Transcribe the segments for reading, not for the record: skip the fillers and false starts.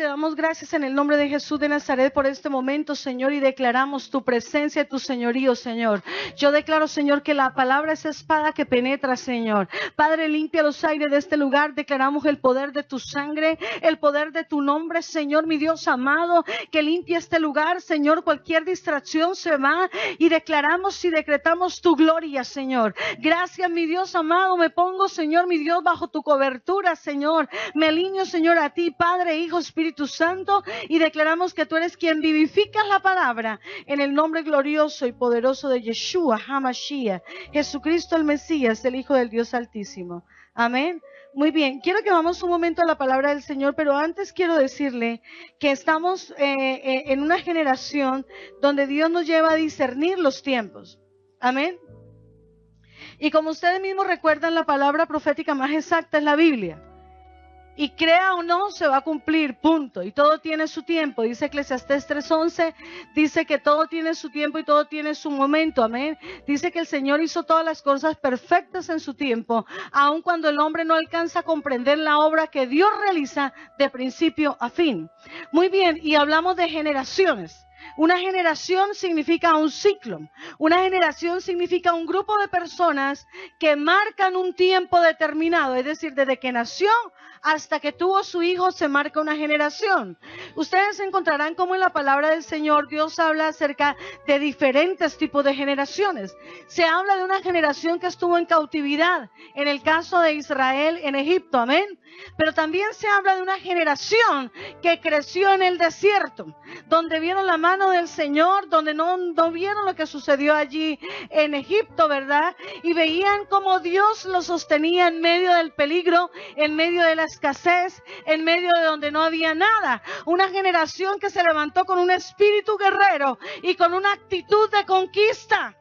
damos gracias en el nombre de Jesús de Nazaret por este momento, Señor, y declaramos tu presencia y tu señorío, Señor. Yo declaro, Señor, que la palabra es espada que penetra, Señor. Padre, limpia los aires de este lugar. Declaramos el poder de tu sangre, el poder de tu nombre, Señor, mi Dios amado, que limpia este lugar, Señor. Cualquier distracción se va y declaramos y decretamos tu gloria, Señor. Gracias, mi Dios amado. Me pongo, Señor, mi Dios, bajo tu cobertura, Señor. Me alineo, Señor, a ti, Padre, Hijo, Espíritu Santo, y declaramos que tú eres quien vivificas la palabra en el nombre glorioso y poderoso de Yeshua HaMashiach, Jesucristo el Mesías, el Hijo del Dios Altísimo. Amén. Muy bien, quiero que vamos un momento a la palabra del Señor, pero antes quiero decirle que estamos en una generación donde Dios nos lleva a discernir los tiempos. Amén. Y como ustedes mismos recuerdan, la palabra profética más exacta es la Biblia. Y crea o no, se va a cumplir, punto. Y todo tiene su tiempo. Dice Eclesiastés 3:11, dice que todo tiene su tiempo y todo tiene su momento. Amén. Dice que el Señor hizo todas las cosas perfectas en su tiempo, aun cuando el hombre no alcanza a comprender la obra que Dios realiza de principio a fin. Muy bien, y hablamos de generaciones. Una generación significa un ciclo. Una generación significa un grupo de personas que marcan un tiempo determinado. Es decir, desde que nació hasta que tuvo su hijo se marca una generación. Ustedes encontrarán como en la palabra del Señor Dios habla acerca de diferentes tipos de generaciones. Se habla de una generación que estuvo en cautividad, en el caso de Israel en Egipto, amén. Pero también se habla de una generación que creció en el desierto, donde vieron la mano del Señor, donde no vieron lo que sucedió allí en Egipto, ¿verdad? Y veían cómo Dios los sostenía en medio del peligro, en medio de la escasez, en medio de donde no había nada. Una generación que se levantó con un espíritu guerrero y con una actitud de conquista.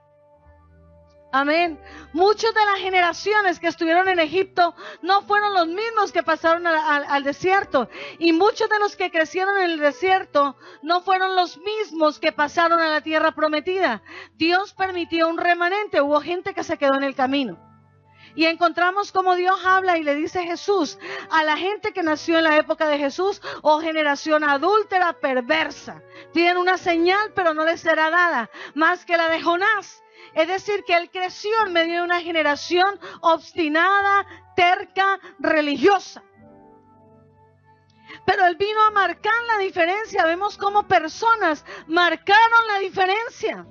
Amén. Muchas de las generaciones que estuvieron en Egipto no fueron los mismos que pasaron al desierto. Y muchos de los que crecieron en el desierto no fueron los mismos que pasaron a la tierra prometida. Dios permitió un remanente. Hubo gente que se quedó en el camino. Y encontramos como Dios habla y le dice Jesús a la gente que nació en la época de Jesús: oh generación adúltera, perversa. Piden una señal, pero no les será dada, más que la de Jonás. Es decir, que él creció en medio de una generación obstinada, terca, religiosa. Pero él vino a marcar la diferencia. Vemos cómo personas marcaron la diferencia.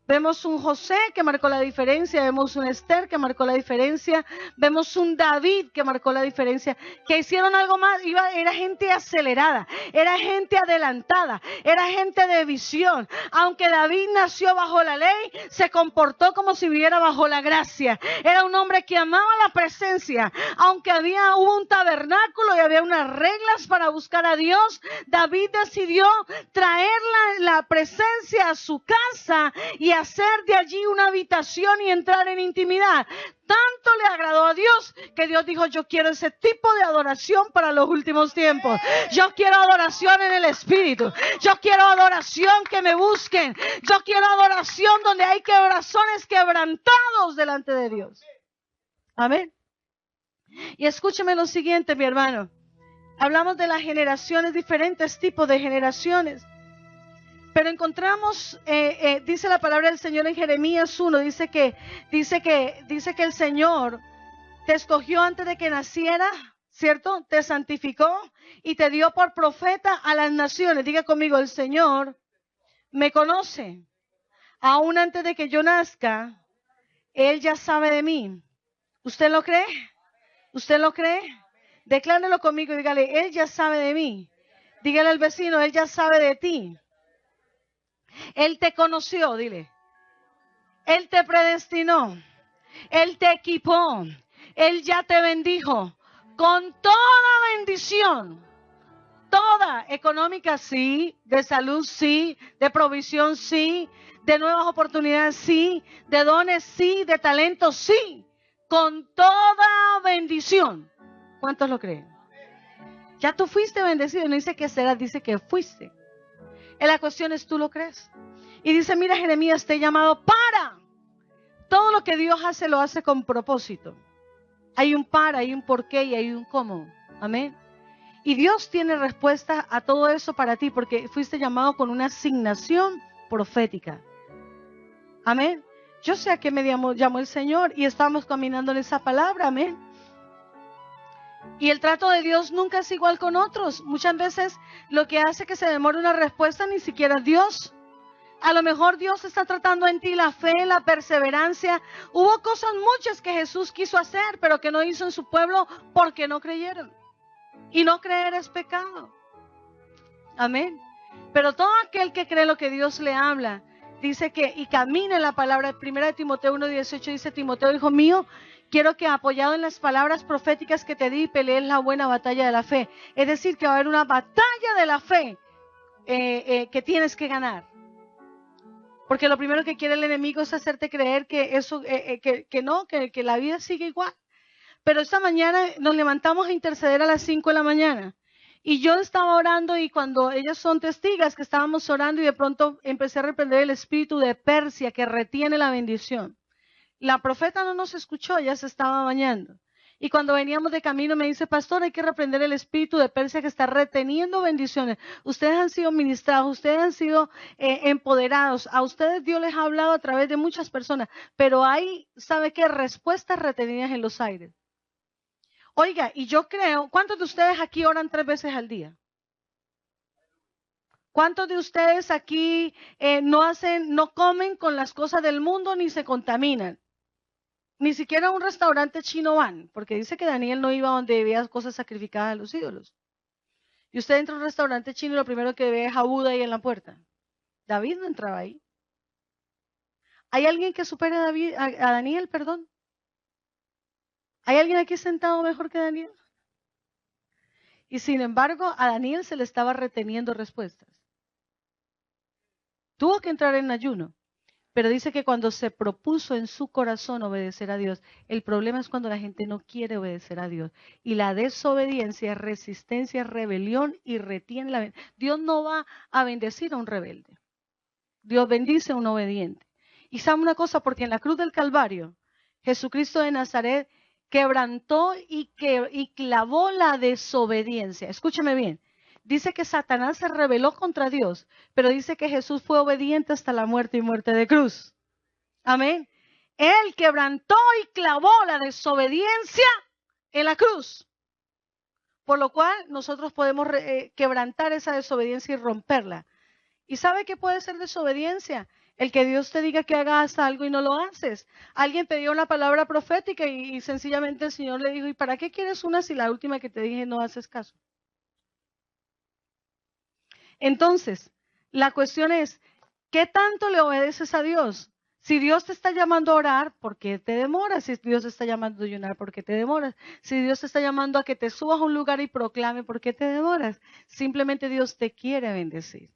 Vemos un José que marcó la diferencia, vemos un Esther que marcó la diferencia, vemos un David que marcó la diferencia, que hicieron algo más. Era gente acelerada, era gente adelantada, era gente de visión. Aunque David nació bajo la ley, se comportó como si viviera bajo la gracia. Era un hombre que amaba la presencia. Aunque hubo un tabernáculo y había unas reglas para buscar a Dios, David decidió traer la presencia a su casa y hacer de allí una habitación y entrar en intimidad. Tanto le agradó a Dios que Dios dijo: yo quiero ese tipo de adoración para los últimos tiempos. Yo quiero adoración en el Espíritu. Yo quiero adoración que me busquen. Yo quiero adoración donde hay corazones quebrantados delante de Dios. Amén. Y escúcheme lo siguiente, mi hermano. Hablamos de las generaciones, diferentes tipos de generaciones. Pero encontramos, dice la palabra del Señor en Jeremías 1, dice que el Señor te escogió antes de que naciera, ¿cierto? Te santificó y te dio por profeta a las naciones. Diga conmigo: el Señor me conoce. Aún antes de que yo nazca, Él ya sabe de mí. ¿Usted lo cree? ¿Usted lo cree? Declárelo conmigo y dígale: Él ya sabe de mí. Dígale al vecino: Él ya sabe de ti. Él te conoció, dile. Él te predestinó. Él te equipó. Él ya te bendijo con toda bendición. Toda, económica sí, de salud sí, de provisión sí, de nuevas oportunidades sí, de dones sí, de talentos sí, con toda bendición. ¿Cuántos lo creen? Ya tú fuiste bendecido. No dice que serás, dice que fuiste. La cuestión es: ¿tú lo crees? Y dice: mira, Jeremías, te he llamado para. Todo lo que Dios hace, lo hace con propósito. Hay un para, hay un porqué y hay un cómo. Amén. Y Dios tiene respuesta a todo eso para ti, porque fuiste llamado con una asignación profética. Amén. Yo sé a qué me llamó el Señor y estamos caminando en esa palabra. Amén. Y el trato de Dios nunca es igual con otros. Muchas veces lo que hace que se demore una respuesta ni siquiera es Dios. A lo mejor Dios está tratando en ti la fe, la perseverancia. Hubo cosas muchas que Jesús quiso hacer, pero que no hizo en su pueblo porque no creyeron. Y no creer es pecado. Amén. Pero todo aquel que cree lo que Dios le habla, dice que y camina en la palabra. 1 Timoteo 1:18 dice: Timoteo, hijo mío, quiero que apoyado en las palabras proféticas que te di, pelees la buena batalla de la fe. Es decir, que va a haber una batalla de la fe que tienes que ganar. Porque lo primero que quiere el enemigo es hacerte creer que eso, que la vida sigue igual. Pero esta mañana nos levantamos a interceder a las 5 de la mañana. Y yo estaba orando y cuando ellas son testigas que estábamos orando y de pronto empecé a reprender el espíritu de Persia que retiene la bendición. La profeta no nos escuchó, ya se estaba bañando. Y cuando veníamos de camino me dice: pastor, hay que reprender el espíritu de Persia que está reteniendo bendiciones. Ustedes han sido ministrados, ustedes han sido empoderados. A ustedes Dios les ha hablado a través de muchas personas. Pero hay, ¿sabe qué? Respuestas retenidas en los aires. Oiga, y yo creo, ¿cuántos de ustedes aquí oran 3 veces al día? ¿Cuántos de ustedes aquí no comen con las cosas del mundo ni se contaminan? Ni siquiera a un restaurante chino van, porque dice que Daniel no iba donde había cosas sacrificadas a los ídolos. Y usted entra a un restaurante chino y lo primero que ve es a Buda ahí en la puerta. David no entraba ahí. ¿Hay alguien que supere a Daniel, perdón? ¿Hay alguien aquí sentado mejor que Daniel? Y sin embargo, a Daniel se le estaba reteniendo respuestas. Tuvo que entrar en ayuno, pero dice que cuando se propuso en su corazón obedecer a Dios, el problema es cuando la gente no quiere obedecer a Dios. Y la desobediencia es resistencia, es rebelión y retiene la bendición. Dios no va a bendecir a un rebelde. Dios bendice a un obediente. Y sabe una cosa, porque en la cruz del Calvario, Jesucristo de Nazaret quebrantó y clavó la desobediencia. Escúcheme bien. Dice que Satanás se rebeló contra Dios, pero dice que Jesús fue obediente hasta la muerte y muerte de cruz. Amén. Él quebrantó y clavó la desobediencia en la cruz. Por lo cual nosotros podemos quebrantar esa desobediencia y romperla. ¿Y sabe qué puede ser desobediencia? El que Dios te diga que hagas algo y no lo haces. Alguien te dio una palabra profética y sencillamente el Señor le dijo: ¿y para qué quieres una si la última que te dije no haces caso? Entonces, la cuestión es, ¿qué tanto le obedeces a Dios? Si Dios te está llamando a orar, ¿por qué te demoras? Si Dios te está llamando a ayunar, ¿por qué te demoras? Si Dios te está llamando a que te subas a un lugar y proclame, ¿por qué te demoras? Simplemente Dios te quiere bendecir.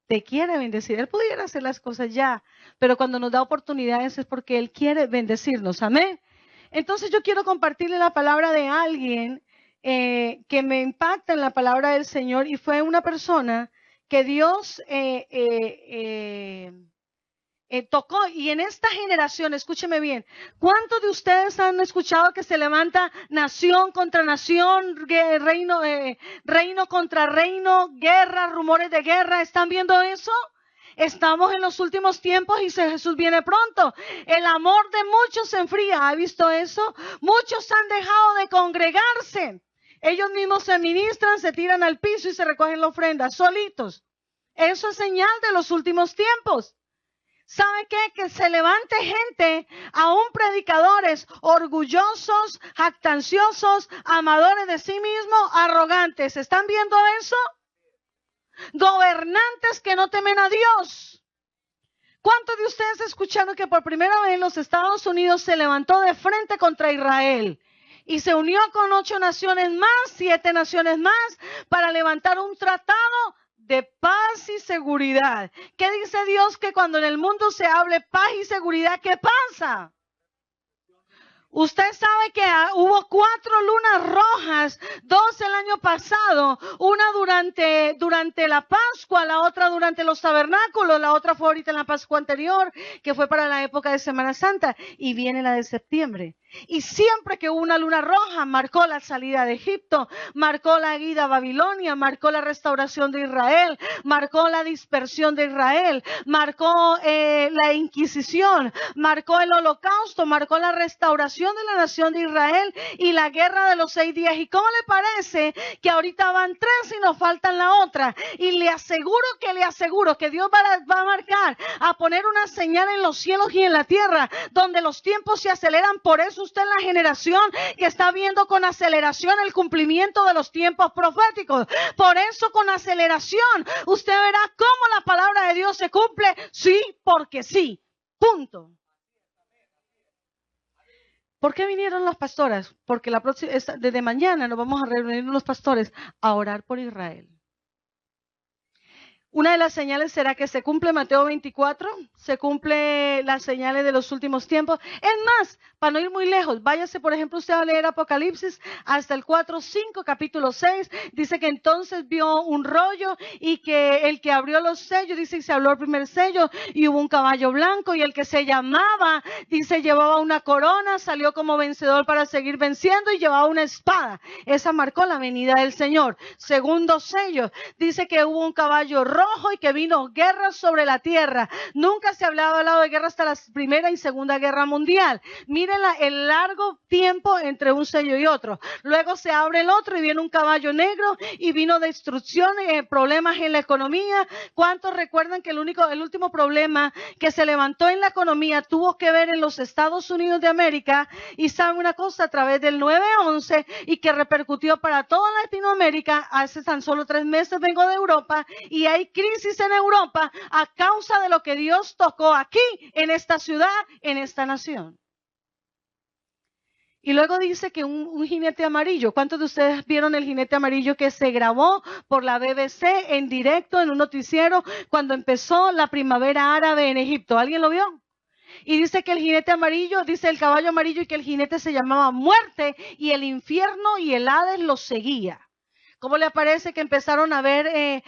Te quiere bendecir. Él pudiera hacer las cosas ya, pero cuando nos da oportunidades es porque Él quiere bendecirnos. Amén. Entonces yo quiero compartirle la palabra de alguien que me impacta en la palabra del Señor, y fue una persona que Dios tocó. Y en esta generación, escúcheme bien, ¿cuántos de ustedes han escuchado que se levanta nación contra nación, reino contra reino, guerra, rumores de guerra? ¿Están viendo eso? Estamos en los últimos tiempos y Jesús viene pronto. El amor de muchos se enfría. ¿Ha visto eso? Muchos han dejado de congregarse. Ellos mismos se ministran, se tiran al piso y se recogen la ofrenda solitos. Eso es señal de los últimos tiempos. ¿Sabe qué? Que se levante gente, aún predicadores orgullosos, jactanciosos, amadores de sí mismos, arrogantes. ¿Están viendo eso? Gobernantes que no temen a Dios. ¿Cuántos de ustedes escucharon que por primera vez los Estados Unidos se levantó de frente contra Israel y se unió con 8 naciones más, 7 naciones más, para levantar un tratado de paz y seguridad? ¿Qué dice Dios? Que cuando en el mundo se hable paz y seguridad, ¿qué pasa? Usted sabe que hubo 4 lunas rojas, 2 el año pasado, una durante la Pascua, la otra durante los tabernáculos, la otra fue ahorita en la Pascua anterior, que fue para la época de Semana Santa, y viene la de septiembre. Y siempre que hubo una luna roja, marcó la salida de Egipto, marcó la ida a Babilonia, marcó la restauración de Israel, marcó la dispersión de Israel, marcó la Inquisición, marcó el Holocausto, marcó la restauración de la nación de Israel y la guerra de los 6 días. ¿Y cómo le parece que ahorita van 3 y nos faltan la otra? Y le aseguro que Dios va a marcar, a poner una señal en los cielos y en la tierra, donde los tiempos se aceleran. Por eso usted es la generación que está viendo con aceleración el cumplimiento de los tiempos proféticos. Por eso con aceleración usted verá cómo la palabra de Dios se cumple, sí, porque sí, punto. ¿Por qué vinieron las pastoras? Porque desde mañana nos vamos a reunir los pastores a orar por Israel. Una de las señales será que se cumple Mateo 24, se cumple las señales de los últimos tiempos. Es más, para no ir muy lejos, váyase, por ejemplo, usted a leer Apocalipsis hasta el 4:5, capítulo 6. Dice que entonces vio un rollo y que el que abrió los sellos, dice que se abrió el primer sello y hubo un caballo blanco y el que se llamaba, dice, llevaba una corona, salió como vencedor para seguir venciendo y llevaba una espada. Esa marcó la venida del Señor. Segundo sello, dice que hubo un caballo rojo y que vino guerra sobre la tierra. Nunca se hablaba hablado de guerra hasta la Primera y Segunda Guerra Mundial. Miren el largo tiempo entre un sello y otro. Luego se abre el otro y viene un caballo negro y vino destrucción, problemas en la economía. ¿Cuántos recuerdan que el último problema que se levantó en la economía tuvo que ver en los Estados Unidos de América? Y saben una cosa, a través del 9/11 y que repercutió para toda Latinoamérica. Hace tan solo 3 meses vengo de Europa y hay crisis en Europa a causa de lo que Dios tocó aquí, en esta ciudad, en esta nación. Y luego dice que un jinete amarillo. ¿Cuántos de ustedes vieron el jinete amarillo que se grabó por la BBC en directo en un noticiero cuando empezó la primavera árabe en Egipto? ¿Alguien lo vio? Y dice que el jinete amarillo, dice el caballo amarillo, y que el jinete se llamaba Muerte y el infierno y el Hades los seguía. ¿Cómo le parece que empezaron a haber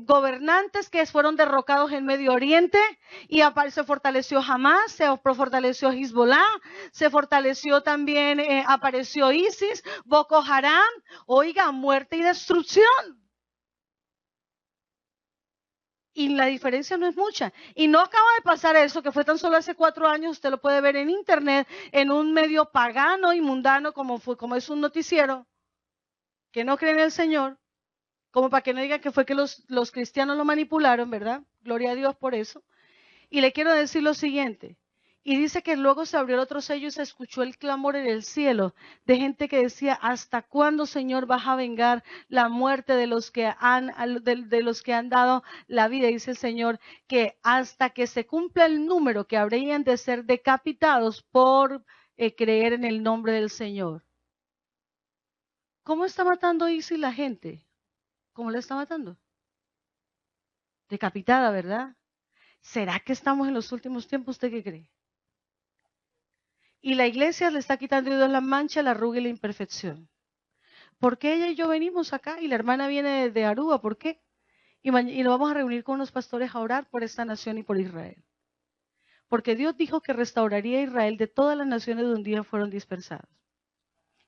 gobernantes que fueron derrocados en Medio Oriente? Y se fortaleció Hamas, se fortaleció Hezbollah, se fortaleció también, apareció ISIS, Boko Haram. Oiga, muerte y destrucción. Y la diferencia no es mucha. Y no acaba de pasar eso, que fue tan solo hace 4 años. Usted lo puede ver en internet, en un medio pagano y mundano como es un noticiero, que no creen en el Señor, como para que no digan que fue que los cristianos lo manipularon, ¿verdad? Gloria a Dios por eso. Y le quiero decir lo siguiente. Y dice que luego se abrió el otro sello y se escuchó el clamor en el cielo de gente que decía, ¿hasta cuándo, Señor, vas a vengar la muerte de los que han dado la vida? Dice el Señor que hasta que se cumpla el número que habrían de ser decapitados por creer en el nombre del Señor. ¿Cómo está matando ISIS la gente? ¿Cómo la está matando? Decapitada, ¿verdad? ¿Será que estamos en los últimos tiempos? ¿Usted qué cree? Y la iglesia le está quitando a Dios la mancha, la arruga y la imperfección. ¿Por qué ella y yo venimos acá? Y la hermana viene de Aruba, ¿por qué? Y nos vamos a reunir con los pastores a orar por esta nación y por Israel. Porque Dios dijo que restauraría a Israel de todas las naciones donde un día fueron dispersados.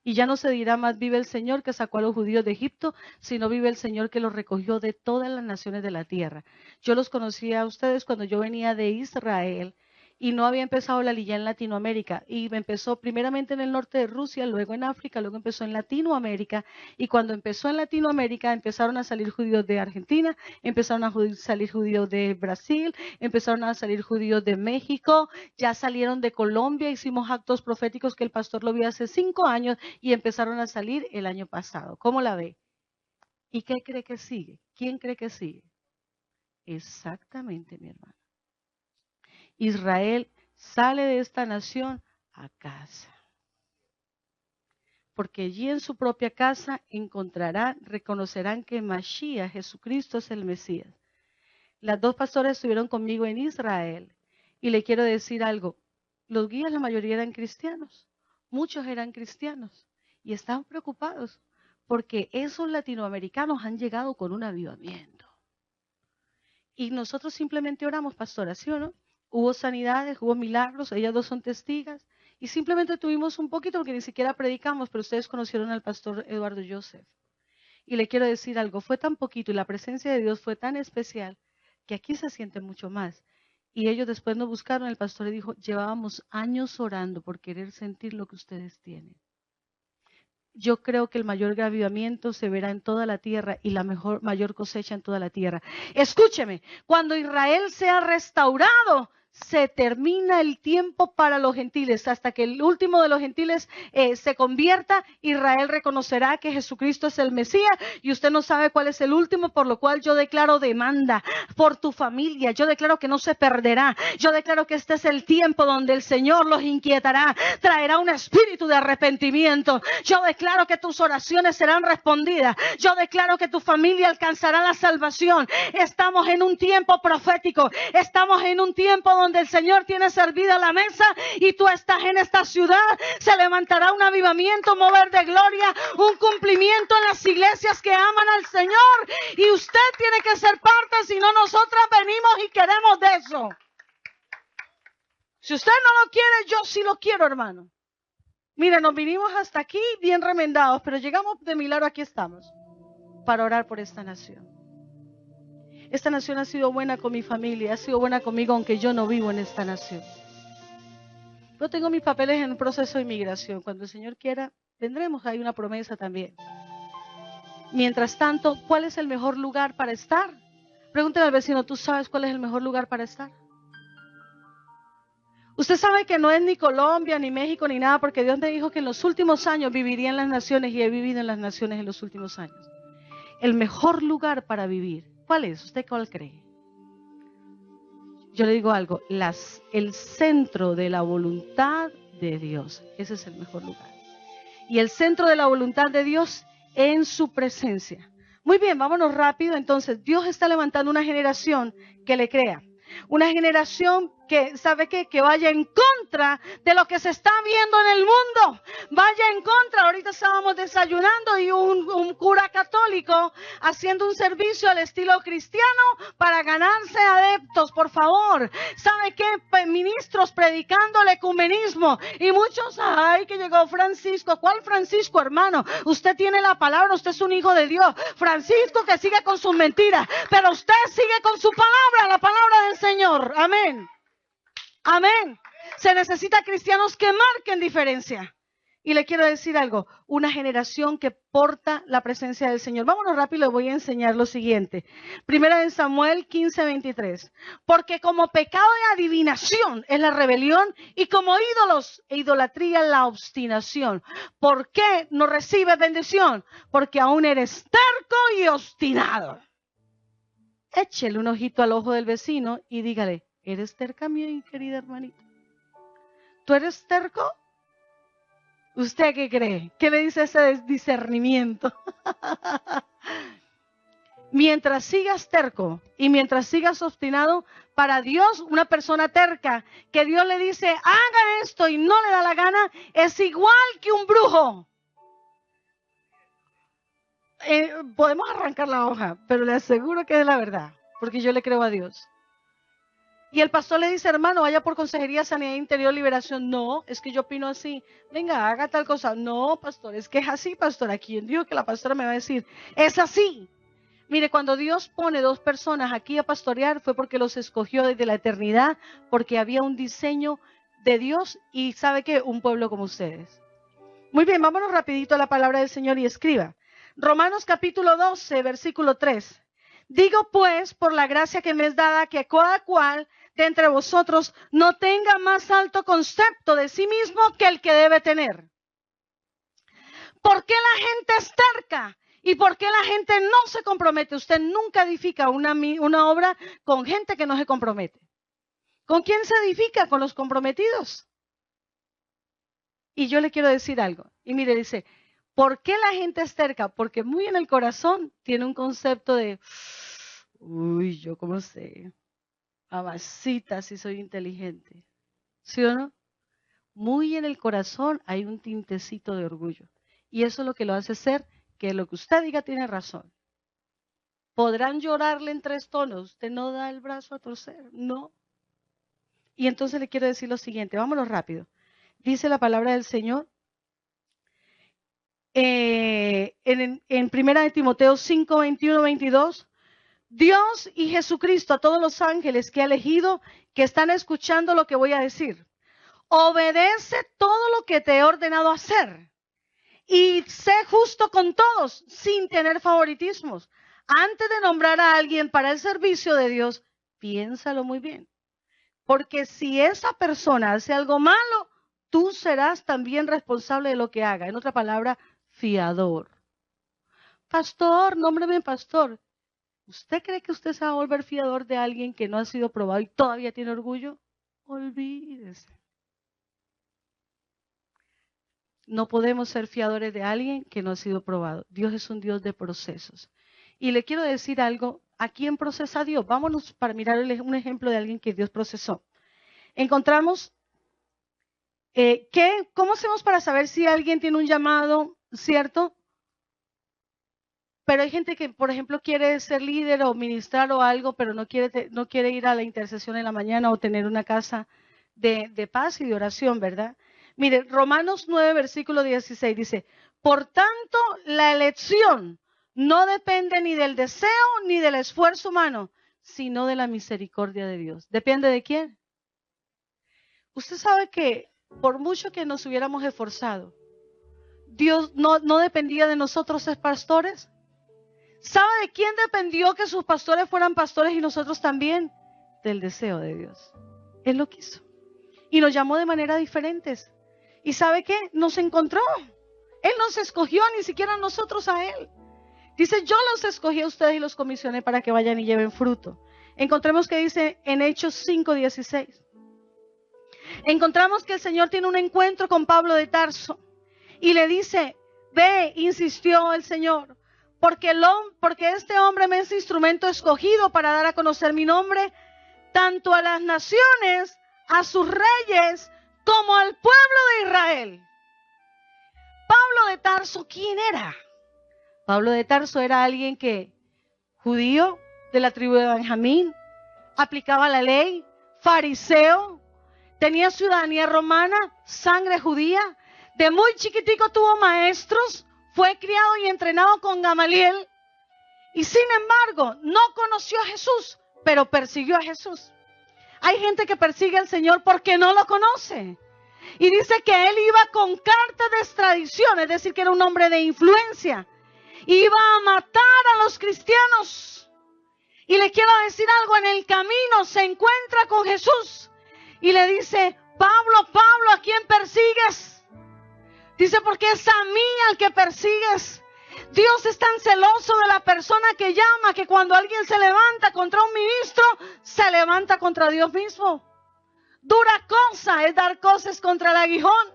Y ya no se dirá más vive el Señor que sacó a los judíos de Egipto, sino vive el Señor que los recogió de todas las naciones de la tierra. Yo los conocí a ustedes cuando yo venía de Israel y no había empezado la Lilla en Latinoamérica. Y empezó primeramente en el norte de Rusia, luego en África, luego empezó en Latinoamérica. Y cuando empezó en Latinoamérica empezaron a salir judíos de Argentina, empezaron a salir judíos de Brasil, empezaron a salir judíos de México, ya salieron de Colombia, hicimos actos proféticos que el pastor lo vio hace 5 años y empezaron a salir el año pasado. ¿Cómo la ve? ¿Y qué cree que sigue? ¿Quién cree que sigue? Exactamente, mi hermano. Israel sale de esta nación a casa. Porque allí en su propia casa reconocerán que Mashiach, Jesucristo, es el Mesías. Las 2 pastoras estuvieron conmigo en Israel y le quiero decir algo. Los guías, la mayoría eran cristianos. Muchos eran cristianos y estaban preocupados porque esos latinoamericanos han llegado con un avivamiento. Y nosotros simplemente oramos, pastora, ¿sí o no? Hubo sanidades, hubo milagros, ellas 2 son testigas Y simplemente tuvimos un poquito, porque ni siquiera predicamos, pero ustedes conocieron al pastor Eduardo Joseph. Y le quiero decir algo, fue tan poquito y la presencia de Dios fue tan especial que aquí se siente mucho más. Y ellos después nos buscaron, el pastor le dijo, llevábamos años orando por querer sentir lo que ustedes tienen. Yo creo que el mayor avivamiento se verá en toda la tierra y la mayor cosecha en toda la tierra. Escúcheme, cuando Israel sea restaurado, se termina el tiempo para los gentiles. Hasta que el último de los gentiles se convierta, Israel reconocerá que Jesucristo es el Mesías, y usted no sabe cuál es el último, por lo cual yo declaro demanda por tu familia. Yo declaro que no se perderá. Yo declaro que este es el tiempo donde el Señor los inquietará, traerá un espíritu de arrepentimiento. Yo declaro que tus oraciones serán respondidas. Yo declaro que tu familia alcanzará la salvación. Estamos en un tiempo profético. Estamos en un tiempo donde el Señor tiene servida la mesa y tú estás en esta ciudad. Se levantará un avivamiento, mover de gloria, un cumplimiento en las iglesias que aman al Señor, y usted tiene que ser parte, si no nosotras venimos y queremos de eso. Si usted no lo quiere, yo sí lo quiero, hermano. Mira, nos vinimos hasta aquí bien remendados, pero llegamos de milagro, aquí estamos, para orar por esta nación. Esta nación ha sido buena con mi familia, ha sido buena conmigo, aunque yo no vivo en esta nación. Yo tengo mis papeles en un proceso de inmigración. Cuando el Señor quiera, vendremos. Hay una promesa también. Mientras tanto, ¿cuál es el mejor lugar para estar? Pregúntale al vecino, ¿tú sabes cuál es el mejor lugar para estar? Usted sabe que no es ni Colombia, ni México, ni nada, porque Dios me dijo que en los últimos años viviría en las naciones, y he vivido en las naciones en los últimos años. El mejor lugar para vivir, ¿cuál es? ¿Usted cuál cree? Yo le digo algo, el centro de la voluntad de Dios, ese es el mejor lugar. Y el centro de la voluntad de Dios en su presencia. Muy bien, vámonos rápido. Entonces, Dios está levantando una generación que le crea. Una generación que, ¿sabe qué? Que vaya en contra de lo que se está viendo en el mundo. Vaya en contra. Ahorita estábamos desayunando y un cura católico haciendo un servicio al estilo cristiano para ganarse adeptos, por favor. ¿Sabe qué? Ministros predicando el ecumenismo. Y muchos, ay, que llegó Francisco. ¿Cuál Francisco, hermano? Usted tiene la palabra, usted es un hijo de Dios. Francisco que sigue con sus mentiras, pero usted sigue con su palabra, la palabra del Señor. Amén. Amén. Se necesita cristianos que marquen diferencia. Y le quiero decir algo, una generación que porta la presencia del Señor. Vámonos rápido, le voy a enseñar lo siguiente. Primera de Samuel 15:23. Porque como pecado de adivinación es la rebelión, y como ídolos e idolatría la obstinación. ¿Por qué no recibes bendición? Porque aún eres terco y obstinado. Échele un ojito al ojo del vecino y dígale, ¿eres terca, mi querida hermanita? ¿Tú eres terco? ¿Usted qué cree? ¿Qué le dice ese discernimiento? Mientras sigas terco y mientras sigas obstinado, para Dios, una persona terca, que Dios le dice, haga esto y no le da la gana, es igual que un brujo. Podemos arrancar la hoja, pero le aseguro que es la verdad, porque yo le creo a Dios. Y el pastor le dice, hermano, vaya por consejería, sanidad interior, liberación. No, es que yo opino así. Venga, haga tal cosa. No, pastor, es que es así, pastor. Aquí digo que la pastora me va a decir, es así. Mire, cuando Dios pone dos personas aquí a pastorear, fue porque los escogió desde la eternidad, porque había un diseño de Dios y ¿sabe qué? Un pueblo como ustedes. Muy bien, vámonos rapidito a la palabra del Señor y escriba. Romanos capítulo 12, versículo 3. Digo pues, por la gracia que me es dada, que cada cual de entre vosotros no tenga más alto concepto de sí mismo que el que debe tener. ¿Por qué la gente es terca? ¿Y por qué la gente no se compromete? Usted nunca edifica una obra con gente que no se compromete. ¿Con quién se edifica? Con los comprometidos. Y yo le quiero decir algo. Y mire, dice, ¿por qué la gente es terca? Porque muy en el corazón tiene un concepto de, uy, yo cómo sé, mamacita, si soy inteligente. ¿Sí o no? Muy en el corazón hay un tintecito de orgullo. Y eso es lo que lo hace ser que lo que usted diga tiene razón. Podrán llorarle en 3 tonos. Usted no da el brazo a torcer. No. Y entonces le quiero decir lo siguiente. Vámonos rápido. dice la palabra del Señor. En primera de Timoteo 5, 21, 22, Dios y Jesucristo, a todos los ángeles que ha elegido, que están escuchando lo que voy a decir. Obedece todo lo que te he ordenado hacer y sé justo con todos sin tener favoritismos. Antes de nombrar a alguien para el servicio de Dios, piénsalo muy bien. Porque si esa persona hace algo malo, tú serás también responsable de lo que haga. En otra palabra, fiador. Pastor, nómbreme pastor. ¿Usted cree que usted se va a volver fiador de alguien que no ha sido probado y todavía tiene orgullo? Olvídese. No podemos ser fiadores de alguien que no ha sido probado. Dios es un Dios de procesos. Y le quiero decir algo, ¿a quién procesa Dios? Vámonos para mirar un ejemplo de alguien que Dios procesó. Encontramos, ¿cómo hacemos para saber si alguien tiene un llamado, cierto? Pero hay gente que, por ejemplo, quiere ser líder o ministrar o algo, pero no quiere ir a la intercesión en la mañana o tener una casa de paz y de oración, ¿verdad? Mire, Romanos 9, versículo 16 dice, por tanto, la elección no depende ni del deseo ni del esfuerzo humano, sino de la misericordia de Dios. ¿Depende de quién? Usted sabe que por mucho que nos hubiéramos esforzado, Dios no dependía de nosotros ser pastores. ¿Sabe de quién dependió que sus pastores fueran pastores y nosotros también? Del deseo de Dios. Él lo quiso. Y nos llamó de manera diferentes. ¿Y sabe qué? Nos encontró. Él nos escogió, ni siquiera nosotros a Él. Dice, yo los escogí a ustedes y los comisioné para que vayan y lleven fruto. Encontremos que dice en Hechos 5:16. Encontramos que el Señor tiene un encuentro con Pablo de Tarso. Y le dice, ve, insistió el Señor. Porque este hombre me es instrumento escogido para dar a conocer mi nombre, tanto a las naciones, a sus reyes, como al pueblo de Israel. Pablo de Tarso, ¿quién era? Pablo de Tarso era alguien judío, de la tribu de Benjamín, aplicaba la ley, fariseo, tenía ciudadanía romana, sangre judía, de muy chiquitico tuvo maestros, fue criado y entrenado con Gamaliel y sin embargo no conoció a Jesús, pero persiguió a Jesús. Hay gente que persigue al Señor porque no lo conoce. Y dice que él iba con carta de extradición, es decir, que era un hombre de influencia. Iba a matar a los cristianos. Y le quiero decir algo, en el camino se encuentra con Jesús y le dice, Pablo, Pablo, ¿a quién persigues? Dice, porque es a mí al que persigues. Dios es tan celoso de la persona que llama que cuando alguien se levanta contra un ministro, se levanta contra Dios mismo. Dura cosa es dar cosas contra el aguijón.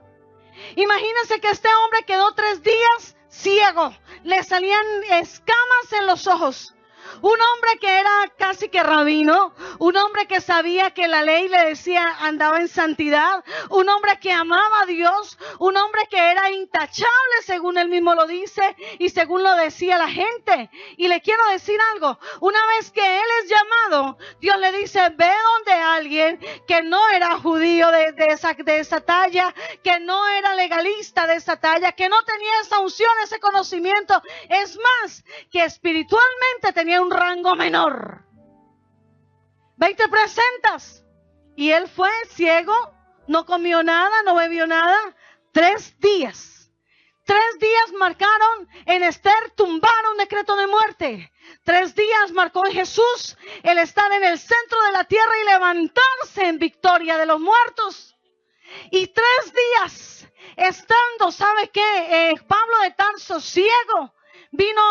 Imagínense que este hombre quedó 3 días ciego. Le salían escamas en los ojos. Un hombre que era casi que rabino, un hombre que sabía que la ley le decía andaba en santidad, un hombre que amaba a Dios, un hombre que era intachable según él mismo lo dice y según lo decía la gente. Y le quiero decir algo, una vez que él es llamado, Dios le dice, ve donde alguien que no era judío de esa talla, que no era legalista de esa talla, que no tenía esa unción, ese conocimiento, es más, que espiritualmente tenía un rango menor. Ve y te presentas. Y él fue ciego, no comió nada, no bebió nada. 3 días. 3 días marcaron en Esther tumbar un decreto de muerte. 3 días marcó en Jesús el estar en el centro de la tierra y levantarse en victoria de los muertos. Y 3 días estando, ¿sabe qué? Pablo de Tarso ciego. Vino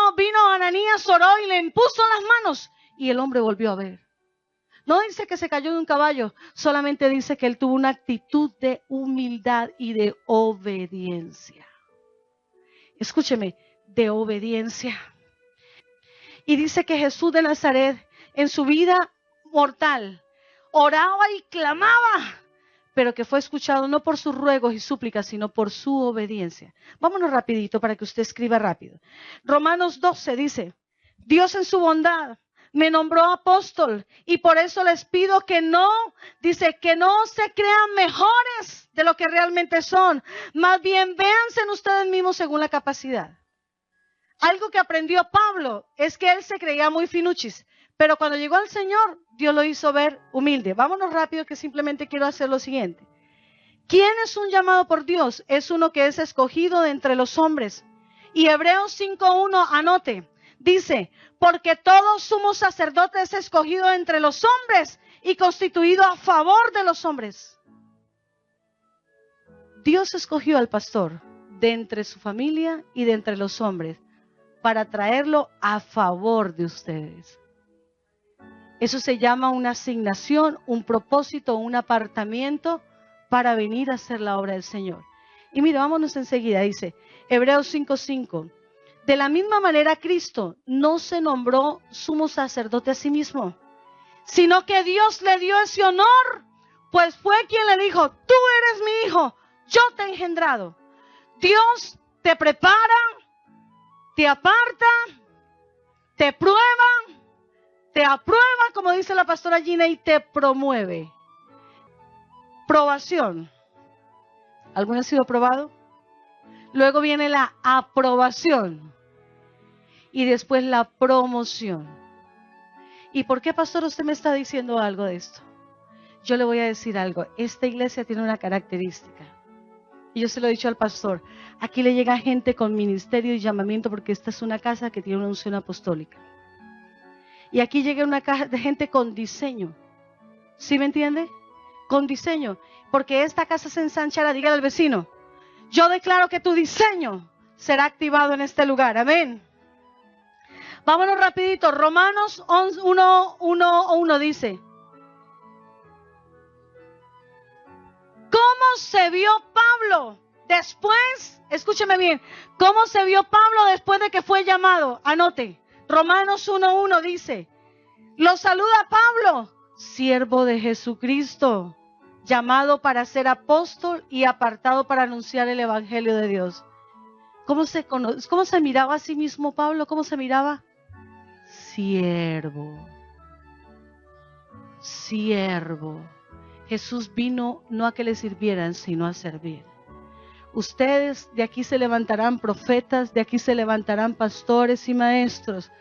Ananías, oró y le impuso las manos y el hombre volvió a ver. No dice que se cayó de un caballo, solamente dice que él tuvo una actitud de humildad y de obediencia. Escúcheme, de obediencia. Y dice que Jesús de Nazaret en su vida mortal oraba y clamaba, pero que fue escuchado no por sus ruegos y súplicas, sino por su obediencia. Vámonos rapidito para que usted escriba rápido. Romanos 12 dice, Dios en su bondad me nombró apóstol y por eso les pido que no se crean mejores de lo que realmente son. Más bien, véanse en ustedes mismos según la capacidad. Algo que aprendió Pablo es que él se creía muy finuchis, pero cuando llegó al Señor, Dios lo hizo ver humilde. Vámonos rápido, que simplemente quiero hacer lo siguiente. ¿Quién es un llamado por Dios? Es uno que es escogido de entre los hombres. Y Hebreos 5:1, anote, dice, porque todo sumo sacerdote es escogido entre los hombres y constituido a favor de los hombres. Dios escogió al pastor de entre su familia y de entre los hombres para traerlo a favor de ustedes. Eso se llama una asignación, un propósito, un apartamiento para venir a hacer la obra del Señor. Y mira, vámonos enseguida, dice Hebreos 5:5. De la misma manera Cristo no se nombró sumo sacerdote a sí mismo, sino que Dios le dio ese honor, pues fue quien le dijo, tú eres mi hijo, yo te he engendrado. Dios te prepara, te aparta, te prueba, te aprueba, como dice la pastora Gina, y te promueve. Probación. ¿Alguno ha sido probado? Luego viene la aprobación y después la promoción. ¿Y por qué, pastor, usted me está diciendo algo de esto? Yo le voy a decir algo. Esta iglesia tiene una característica. Y yo se lo he dicho al pastor. Aquí le llega gente con ministerio y llamamiento porque esta es una casa que tiene una unción apostólica. Y aquí llega una casa de gente con diseño. ¿Sí me entiende? Con diseño. Porque esta casa se ensanchará. Dígale al vecino. Yo declaro que tu diseño será activado en este lugar. Amén. Vámonos rapidito. Romanos 1:1 dice. ¿Cómo se vio Pablo después? Escúcheme bien. ¿Cómo se vio Pablo después de que fue llamado? Anote. Romanos 1:1 dice. Lo saluda Pablo, siervo de Jesucristo, llamado para ser apóstol y apartado para anunciar el evangelio de Dios. ¿Cómo se miraba a sí mismo Pablo? ¿Cómo se miraba? Siervo. Siervo. Jesús vino no a que le sirvieran, sino a servir. Ustedes de aquí se levantarán profetas, de aquí se levantarán pastores y maestros.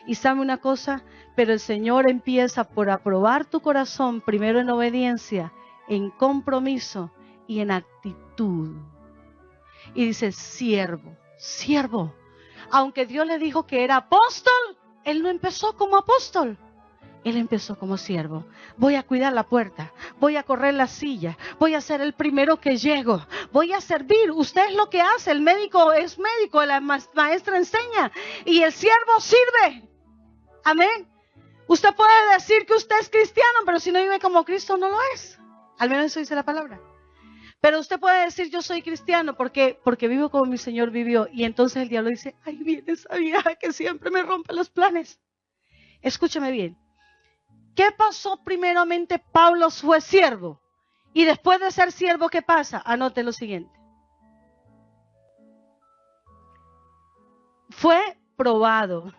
Y sabe una cosa, pero el Señor empieza por aprobar tu corazón, primero en obediencia, en compromiso y en actitud. Y dice, siervo, siervo. Aunque Dios le dijo que era apóstol, él no empezó como apóstol. Él empezó como siervo. Voy a cuidar la puerta, voy a correr la silla, voy a ser el primero que llego, voy a servir. Usted es lo que hace, el médico es médico, la maestra enseña y el siervo sirve. Amén. Usted puede decir que usted es cristiano, pero si no vive como Cristo no lo es. Al menos eso dice la palabra. Pero usted puede decir yo soy cristiano porque vivo como mi Señor vivió. Y entonces el diablo dice, ahí viene esa vieja que siempre me rompe los planes. Escúchame bien. ¿Qué pasó primeramente? Pablo fue siervo. Y después de ser siervo, ¿qué pasa? Anote lo siguiente. Fue probado.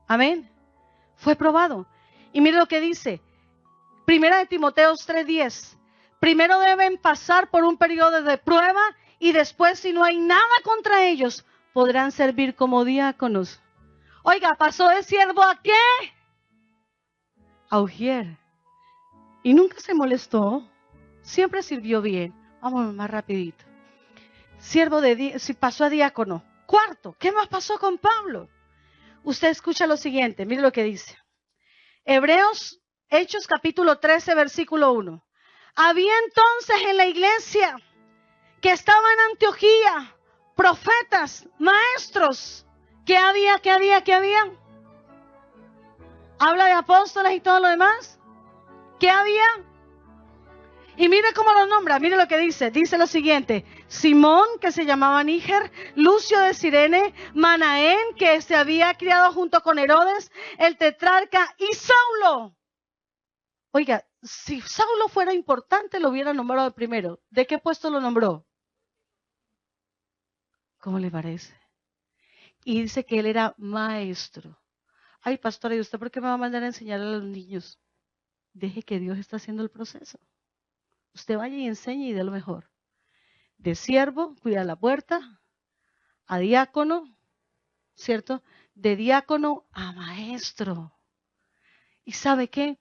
Amén. Fue probado. Y mire lo que dice. Primera de Timoteo 3:10. Primero deben pasar por un periodo de prueba y después, si no hay nada contra ellos, podrán servir como diáconos. Oiga, ¿pasó de siervo a qué? A ujier. Y nunca se molestó. Siempre sirvió bien. Vamos más rapidito. Siervo si pasó a diácono. Cuarto, ¿qué más pasó con Pablo? Usted escucha lo siguiente, mire lo que dice. Hechos capítulo 13, versículo 1. Había entonces en la iglesia que estaba en Antioquía profetas, maestros. ¿Qué había? Habla de apóstoles y todo lo demás. ¿Qué había? Y mire cómo lo nombra, mire lo que dice. Dice lo siguiente. Simón, que se llamaba Níger, Lucio de Cirene, Manaén, que se había criado junto con Herodes, el tetrarca, y Saulo. Oiga, si Saulo fuera importante, lo hubiera nombrado primero. ¿De qué puesto lo nombró? ¿Cómo le parece? Y dice que él era maestro. Ay, pastora, ¿y usted por qué me va a mandar a enseñar a los niños? Deje que Dios está haciendo el proceso. Usted vaya y enseñe y dé lo mejor. De siervo, cuida la puerta, a diácono, ¿cierto? De diácono a maestro. ¿Y sabe qué?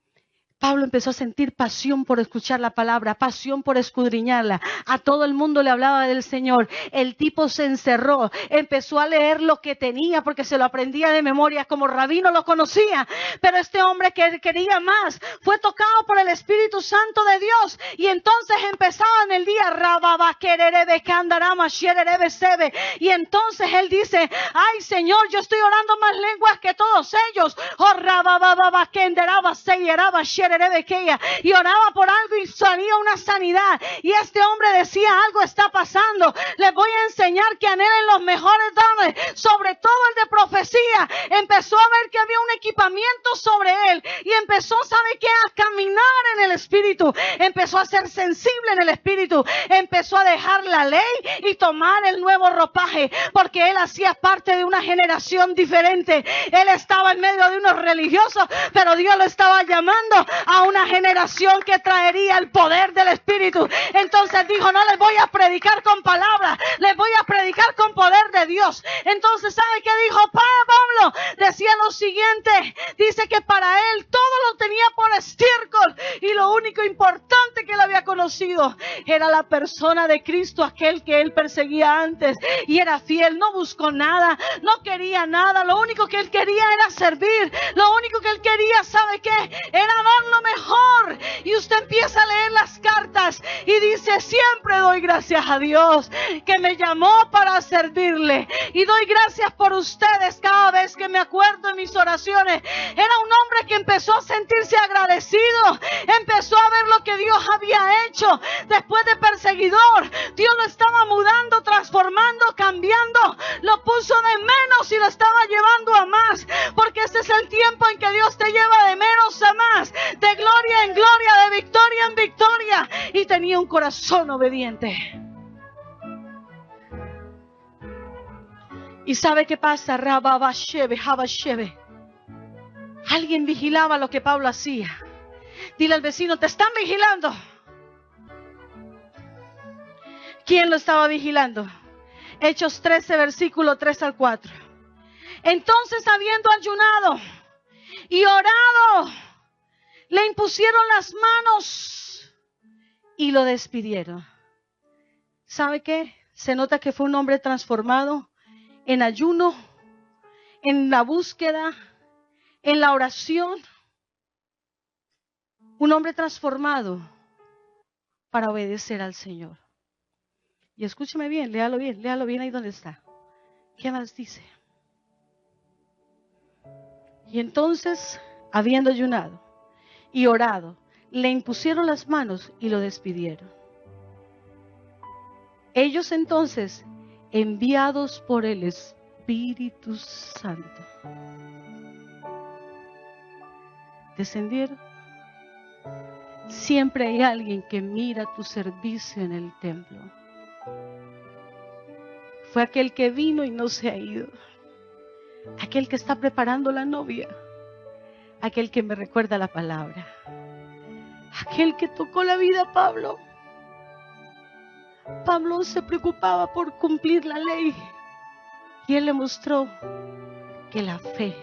Pablo empezó a sentir pasión por escuchar la palabra, pasión por escudriñarla. A todo el mundo le hablaba del Señor. El tipo se encerró, empezó a leer lo que tenía porque se lo aprendía de memoria, como rabino lo conocía. Pero este hombre que quería más, fue tocado por el Espíritu Santo de Dios. Y entonces empezaba en el día, y entonces él dice, ay Señor, yo estoy orando más lenguas que todos ellos. Y oraba por algo y salía una sanidad. Y este hombre decía, algo está pasando. Les voy a enseñar que anhelen los mejores dones, sobre todo el de profecía. Empezó a ver que había un equipamiento sobre él. Y empezó, ¿sabe qué? A caminar en el Espíritu. Empezó a ser sensible en el Espíritu. Empezó a dejar la ley y tomar el nuevo ropaje. Porque él hacía parte de una generación diferente. Él estaba en medio de unos religiosos, pero Dios lo estaba llamando a una generación que traería el poder del Espíritu. Entonces dijo, no les voy a predicar con palabras, les voy a predicar con poder de Dios. Entonces, ¿sabe qué dijo Pablo? Decía lo siguiente, dice que para él todo lo tenía por estiércol y lo único importante que él había conocido era la persona de Cristo, aquel que él perseguía antes, y era fiel, no buscó nada, no quería nada, lo único que él quería era servir, lo único que él quería, ¿sabe qué? Era dar lo mejor. Y usted empieza a leer las cartas y dice, siempre doy gracias a Dios que me llamó para servirle, y doy gracias por ustedes cada vez que me acuerdo en mis oraciones. Era un hombre que empezó a sentirse agradecido, empezó a ver lo que Dios había hecho. Después de perseguidor, Dios lo estaba mudando, transformando, cambiando, lo puso de menos y lo estaba llevando a más, porque este es el tiempo en que Dios te lleva de menos a más, de gloria en gloria, de victoria en victoria. Y tenía un corazón obediente. ¿Y sabe qué pasa? Alguien vigilaba lo que Pablo hacía. Dile al vecino, te están vigilando. ¿Quién lo estaba vigilando? Hechos 13, versículo 3 al 4. Entonces, habiendo ayunado y orado, le impusieron las manos y lo despidieron. ¿Sabe qué? Se nota que fue un hombre transformado en ayuno, en la búsqueda, en la oración. Un hombre transformado para obedecer al Señor. Y escúcheme bien, léalo bien ahí donde está. ¿Qué más dice? Y entonces, habiendo ayunado y orado, le impusieron las manos y lo despidieron. Ellos entonces, enviados por el Espíritu Santo, descendieron. Siempre hay alguien que mira tu servicio en el templo. Fue aquel que vino y no se ha ido. Aquel que está preparando la novia. Aquel que me recuerda la palabra. Aquel que tocó la vida a Pablo. Pablo se preocupaba por cumplir la ley. Y él le mostró que la fe.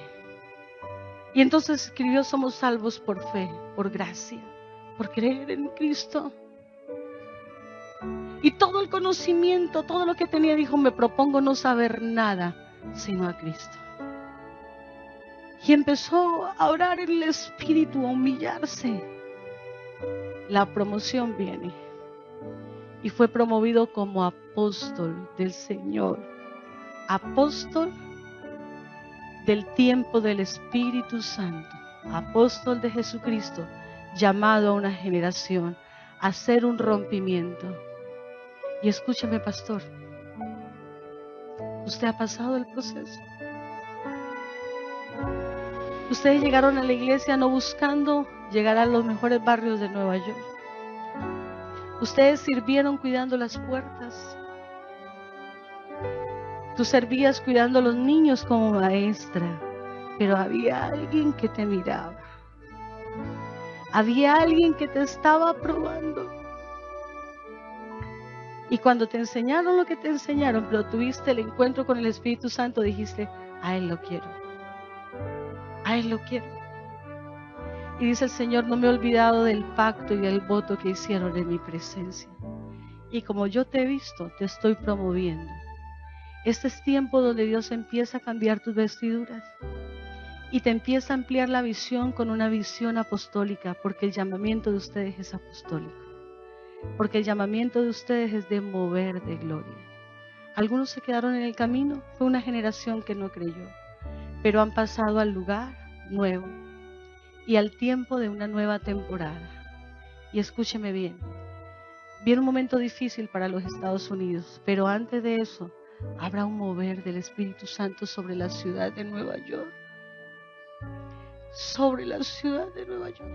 Y entonces escribió, somos salvos por fe, por gracia, por creer en Cristo. Y todo el conocimiento, todo lo que tenía, dijo, me propongo no saber nada sino a Cristo. Y empezó a orar en el Espíritu, a humillarse. La promoción viene. Y fue promovido como apóstol del Señor. Apóstol del tiempo del Espíritu Santo. Apóstol de Jesucristo, llamado a una generación a hacer un rompimiento. Y escúchame, pastor, usted ha pasado el proceso. Ustedes llegaron a la iglesia no buscando llegar a los mejores barrios de Nueva York. Ustedes sirvieron cuidando las puertas. Tú servías cuidando a los niños como maestra, pero había alguien que te miraba. Había alguien que te estaba probando. Y cuando te enseñaron lo que te enseñaron, pero tuviste el encuentro con el Espíritu Santo, dijiste, a Él lo quiero. A Él lo quiero. Y dice el Señor, no me he olvidado del pacto y del voto que hicieron en mi presencia. Y como yo te he visto, te estoy promoviendo. Este es tiempo donde Dios empieza a cambiar tus vestiduras y te empieza a ampliar la visión con una visión apostólica, porque el llamamiento de ustedes es apostólico. Porque el llamamiento de ustedes es de mover de gloria. Algunos se quedaron en el camino, fue una generación que no creyó, pero han pasado al lugar nuevo y al tiempo de una nueva temporada. Y escúcheme bien, viene un momento difícil para los Estados Unidos, pero antes de eso habrá un mover del Espíritu Santo sobre la ciudad de Nueva York. Sobre la ciudad de Nueva York.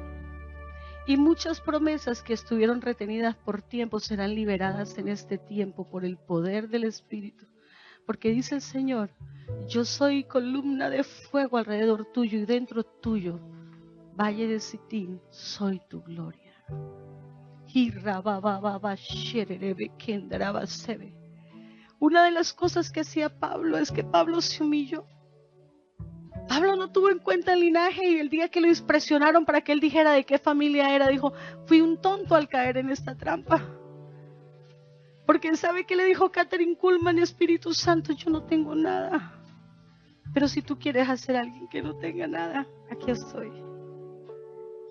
Y muchas promesas que estuvieron retenidas por tiempo serán liberadas en este tiempo por el poder del Espíritu. Porque dice el Señor, yo soy columna de fuego alrededor tuyo y dentro tuyo, valle de Sitín, soy tu gloria. Una de las cosas que hacía Pablo es que Pablo se humilló. Pablo no tuvo en cuenta el linaje y el día que lo presionaron para que él dijera de qué familia era, dijo, fui un tonto al caer en esta trampa. Porque ¿sabe qué le dijo Catherine Kuhlman, Espíritu Santo? Yo no tengo nada. Pero si tú quieres hacer a alguien que no tenga nada, aquí estoy.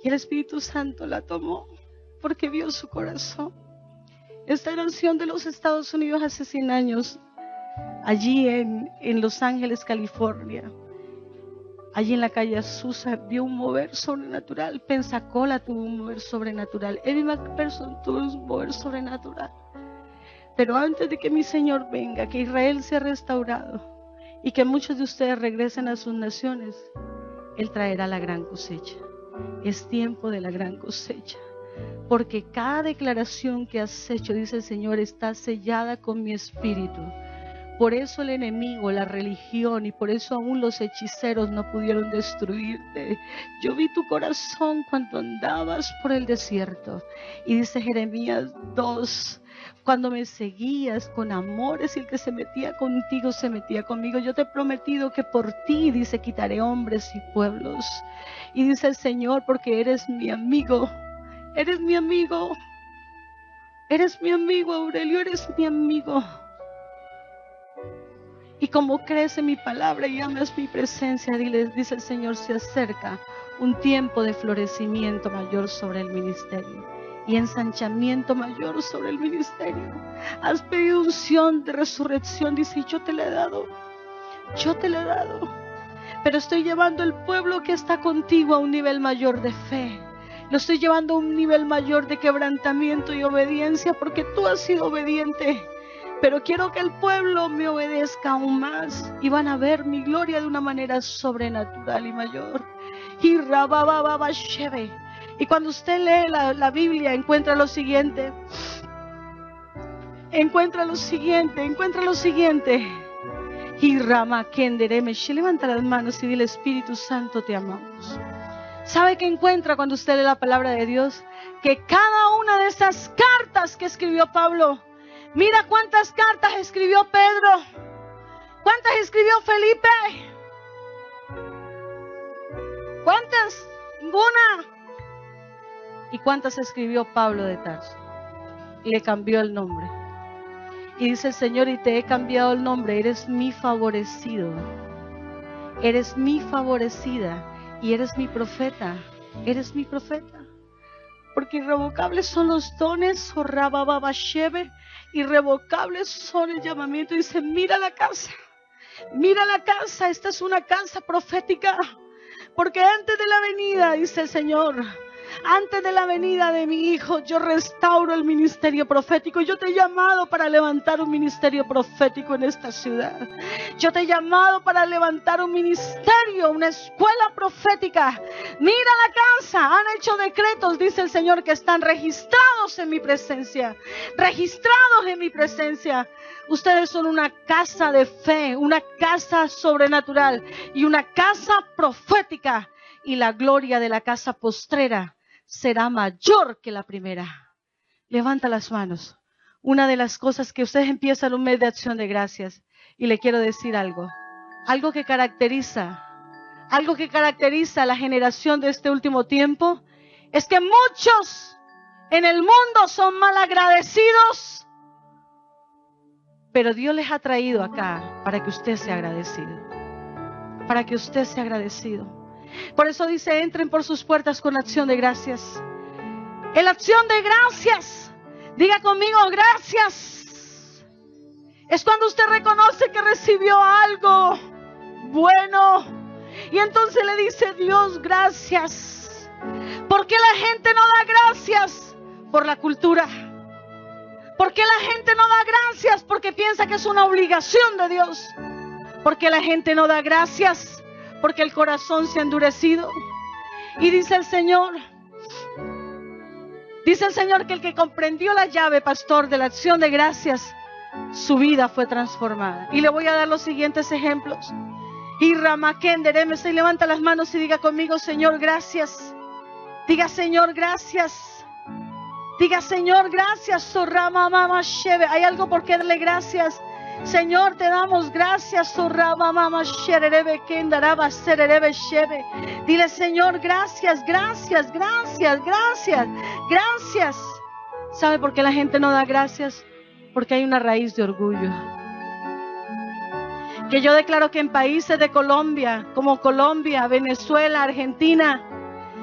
Y el Espíritu Santo la tomó porque vio su corazón. Esta nación de los Estados Unidos hace 100 años, allí en Los Ángeles, California, allí en la calle Azusa, vio un mover sobrenatural. Pensacola tuvo un mover sobrenatural. Eddie McPherson tuvo un mover sobrenatural. Pero antes de que mi Señor venga, que Israel sea restaurado y que muchos de ustedes regresen a sus naciones, Él traerá la gran cosecha. Es tiempo de la gran cosecha. Porque cada declaración que has hecho, dice el Señor, está sellada con mi espíritu. Por eso el enemigo, la religión y por eso aún los hechiceros no pudieron destruirte. Yo vi tu corazón cuando andabas por el desierto. Y dice Jeremías 2, cuando me seguías con amores y el que se metía contigo se metía conmigo. Yo te he prometido que por ti, dice, quitaré hombres y pueblos. Y dice el Señor, porque eres mi amigo. Eres mi amigo. Eres mi amigo, Aurelio, eres mi amigo. Y como crees en mi palabra y amas mi presencia, dice el Señor, se acerca un tiempo de florecimiento mayor sobre el ministerio y ensanchamiento mayor sobre el ministerio. Has pedido unción de resurrección, dice, y yo te la he dado. Yo te la he dado. Pero estoy llevando al pueblo que está contigo a un nivel mayor de fe. Lo estoy llevando a un nivel mayor de quebrantamiento y obediencia porque tú has sido obediente. Pero quiero que el pueblo me obedezca aún más y van a ver mi gloria de una manera sobrenatural y mayor. Y cuando usted lee la Biblia encuentra lo siguiente. Encuentra lo siguiente. Levanta las manos y dile, Espíritu Santo, te amamos. ¿Sabe qué encuentra cuando usted lee la palabra de Dios? Que cada una de esas cartas que escribió Pablo, mira cuántas cartas escribió Pedro, cuántas escribió Felipe, cuántas, ninguna. ¿Y cuántas escribió Pablo de Tarso? Y le cambió el nombre. Y dice el Señor, y te he cambiado el nombre, eres mi favorecido, eres mi favorecida y eres mi profeta, eres mi profeta. Porque irrevocables son los dones, irrevocables son el llamamiento. Dice, mira la casa, esta es una casa profética. Porque antes de la venida, dice el Señor, antes de la venida de mi Hijo, yo restauro el ministerio profético. Yo te he llamado para levantar un ministerio profético en esta ciudad. Yo te he llamado para levantar un ministerio, una escuela profética. Mira la casa, han hecho decretos, dice el Señor, que están registrados en mi presencia. Registrados en mi presencia. Ustedes son una casa de fe, una casa sobrenatural y una casa profética. Y la gloria de la casa postrera será mayor que la primera. Levanta las manos. una de las cosas que ustedes empiezan un mes de acción de gracias. Y le quiero decir algo que caracteriza a la generación de este último tiempo, es que muchos en el mundo son malagradecidos, pero Dios les ha traído acá para que usted sea agradecido, para que usted sea agradecido. Por eso dice, entren por sus puertas con acción de gracias. En la acción de gracias, diga conmigo, gracias. Es cuando usted reconoce que recibió algo bueno y entonces le dice, Dios, gracias. ¿Por qué la gente no da gracias? Por la cultura. ¿Por qué la gente no da gracias? Porque piensa que es una obligación de Dios. ¿Por qué la gente no da gracias? Porque el corazón se ha endurecido. Y dice el Señor que el que comprendió la llave, pastor, de la acción de gracias, su vida fue transformada. Y le voy a dar los siguientes ejemplos. Y Ramakendereme, y levanta las manos y diga conmigo, Señor, gracias. Diga, Señor, gracias. Diga, Señor, gracias. Hay algo por qué darle gracias. Señor, te damos gracias. Dile, Señor, gracias, gracias, gracias, gracias, gracias. ¿Sabe por qué la gente no da gracias? Porque hay una raíz de orgullo. Que yo declaro que en países de Colombia, como Colombia, Venezuela, Argentina,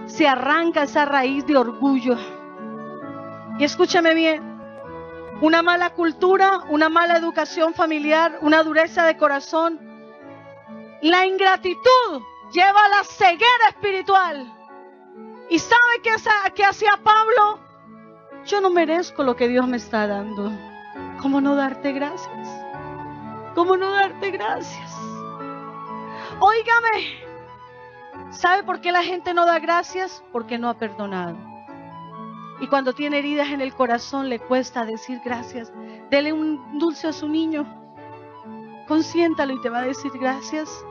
se arranca esa raíz de orgullo. Y escúchame bien, una mala cultura, una mala educación familiar, una dureza de corazón, la ingratitud lleva a la ceguera espiritual. ¿Y sabe qué hacía Pablo? Yo no merezco lo que Dios me está dando. ¿Cómo no darte gracias? ¿Cómo no darte gracias? Óigame, ¿sabe por qué la gente no da gracias? Porque no ha perdonado. Y cuando tiene heridas en el corazón le cuesta decir gracias. Dele un dulce a su niño, consiéntalo y te va a decir gracias.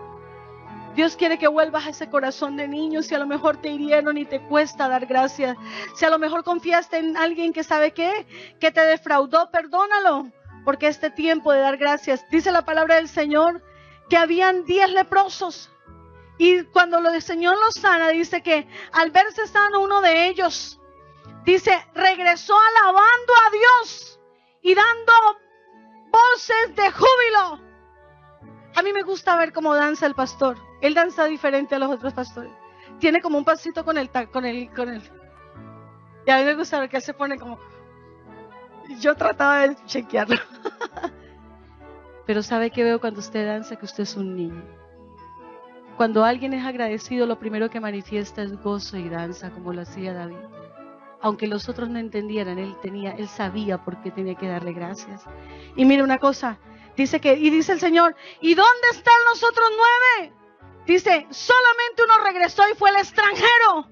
Dios quiere que vuelvas a ese corazón de niño. Si a lo mejor te hirieron y te cuesta dar gracias, si a lo mejor confiaste en alguien que sabe qué, que te defraudó, perdónalo, porque este tiempo de dar gracias. Dice la palabra del Señor que habían 10 leprosos y cuando el Señor los sana, dice que al verse sano uno de ellos, dice, regresó alabando a Dios y dando voces de júbilo. A mí me gusta ver cómo danza el pastor. Él danza diferente a los otros pastores. Tiene como un pasito con el. Y a mí me gusta ver que él se pone como. Yo trataba de chequearlo. Pero ¿sabe qué veo cuando usted danza? Que usted es un niño. Cuando alguien es agradecido, lo primero que manifiesta es gozo y danza, como lo hacía David. Aunque los otros no entendieran, él sabía por qué tenía que darle gracias. Y mire una cosa, dice el Señor, ¿y dónde están los otros 9? Dice, solamente uno regresó y fue el extranjero.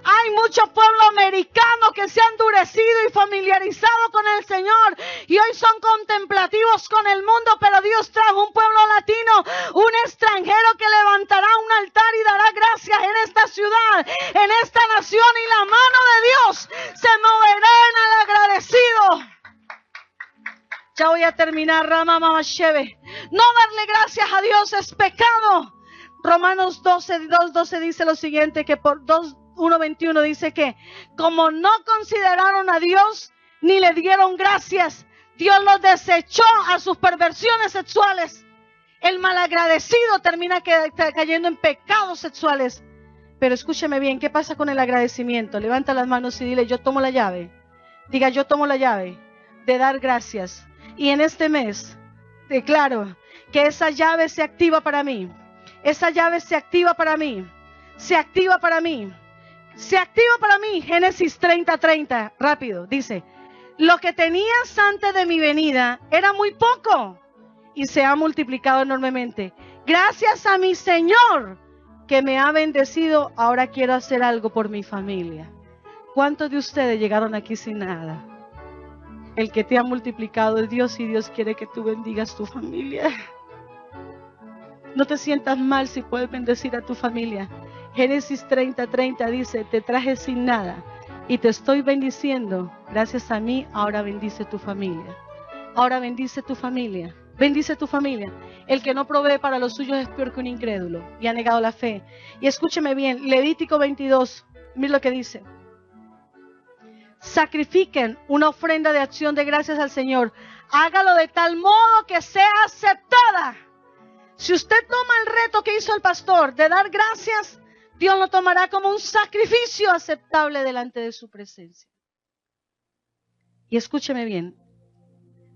Hay mucho pueblo americano que se ha endurecido y familiarizado con el Señor y hoy son contemplativos con el mundo, pero Dios trajo un pueblo latino, un extranjero que levantará un altar y dará gracias en esta ciudad, en esta nación, y la mano de Dios se moverá en el agradecido. Ya voy a terminar, Rama Mamasheve. No darle gracias a Dios es pecado. Romanos 12 dice lo siguiente, que por 1:21 dice que como no consideraron a Dios ni le dieron gracias, Dios los desechó a sus perversiones sexuales. El malagradecido termina cayendo en pecados sexuales. Pero escúcheme bien, ¿qué pasa con el agradecimiento? Levanta las manos y dile, yo tomo la llave. Diga, yo tomo la llave de dar gracias. Y en este mes declaro que esa llave se activa para mí. Esa llave se activa para mí. Se activa para mí. Se activa para mí. Génesis 30:30. Rápido. Dice, lo que tenías antes de mi venida era muy poco y se ha multiplicado enormemente. Gracias a mi Señor que me ha bendecido, ahora quiero hacer algo por mi familia. ¿Cuántos de ustedes llegaron aquí sin nada? El que te ha multiplicado es Dios y Dios quiere que tú bendigas tu familia. No te sientas mal si puedes bendecir a tu familia. Génesis 30:30 dice, te traje sin nada y te estoy bendiciendo Gracias a mí, ahora bendice tu familia. Ahora bendice tu familia. Bendice tu familia. El que no provee para los suyos es peor que un incrédulo y ha negado la fe. Y escúcheme bien, Levítico 22, mira lo que dice. Sacrifiquen una ofrenda de acción de gracias al Señor. Hágalo de tal modo que sea aceptada. Si usted toma el reto que hizo el pastor de dar gracias, Dios lo tomará como un sacrificio aceptable delante de su presencia. Y escúcheme bien.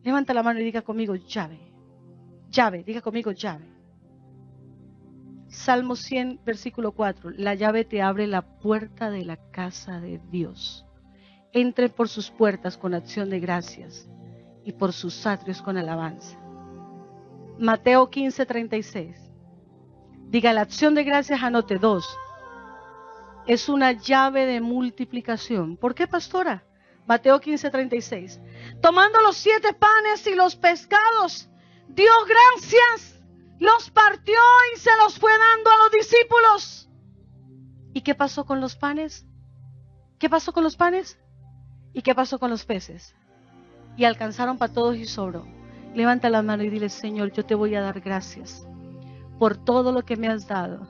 Levanta la mano y diga conmigo, llave. Llave, diga conmigo, llave. Salmo 100, versículo 4. La llave te abre la puerta de la casa de Dios. Entre por sus puertas con acción de gracias y por sus atrios con alabanza. Mateo 15, 36. Diga, la acción de gracias, anote 2. Es una llave de multiplicación. ¿Por qué, pastora? Mateo 15, 36. Tomando los 7 panes y los pescados, dio gracias, los partió y se los fue dando a los discípulos. ¿Y qué pasó con los panes? ¿Qué pasó con los panes? ¿Y qué pasó con los peces? Y alcanzaron para todos y sobró. Levanta la mano y dile, Señor, yo te voy a dar gracias por todo lo que me has dado.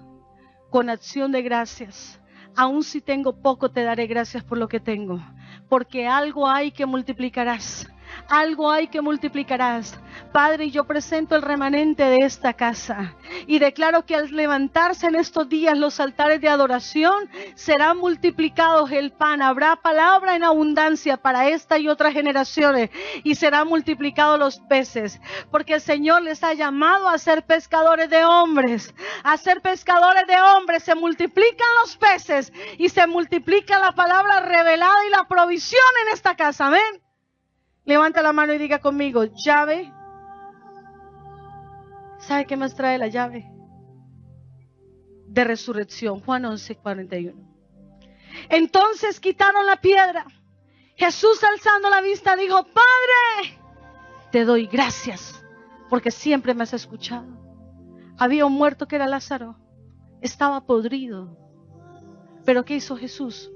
Con acción de gracias. Aun si tengo poco, te daré gracias por lo que tengo. Porque algo hay que multiplicarás. Algo hay que multiplicarás. Padre, yo presento el remanente de esta casa y declaro que al levantarse en estos días los altares de adoración, serán multiplicados el pan. Habrá palabra en abundancia para esta y otras generaciones y serán multiplicados los peces. Porque el Señor les ha llamado a ser pescadores de hombres. A ser pescadores de hombres. Se multiplican los peces y se multiplica la palabra revelada y la provisión en esta casa. Amén. Levanta la mano y diga conmigo, llave. ¿Sabe qué más trae la llave? De resurrección. Juan 11, 41. Entonces quitaron la piedra. Jesús, alzando la vista, dijo, Padre, te doy gracias porque siempre me has escuchado. Había un muerto que era Lázaro. Estaba podrido. Pero ¿qué hizo Jesús?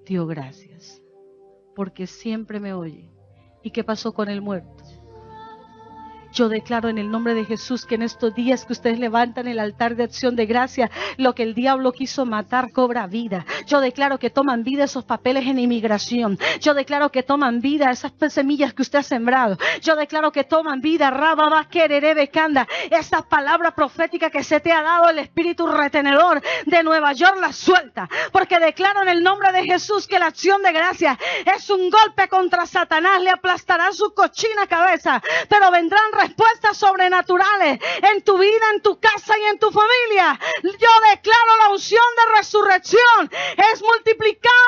Dio gracias porque siempre me oye. ¿Y qué pasó con el muerto? Yo declaro en el nombre de Jesús que en estos días que ustedes levantan el altar de acción de gracia, lo que el diablo quiso matar cobra vida. Yo declaro que toman vida esos papeles en inmigración. Yo declaro que toman vida esas semillas que usted ha sembrado. Yo declaro que toman vida, Rababa, Quererebe, Canda, esa palabra profética que se te ha dado el espíritu retenedor de Nueva York, la suelta. Porque declaro en el nombre de Jesús que la acción de gracia es un golpe contra Satanás. Le aplastará su cochina cabeza, pero vendrán respuestas sobrenaturales en tu vida, en tu casa y en tu familia. Yo declaro la unción de resurrección es multiplicada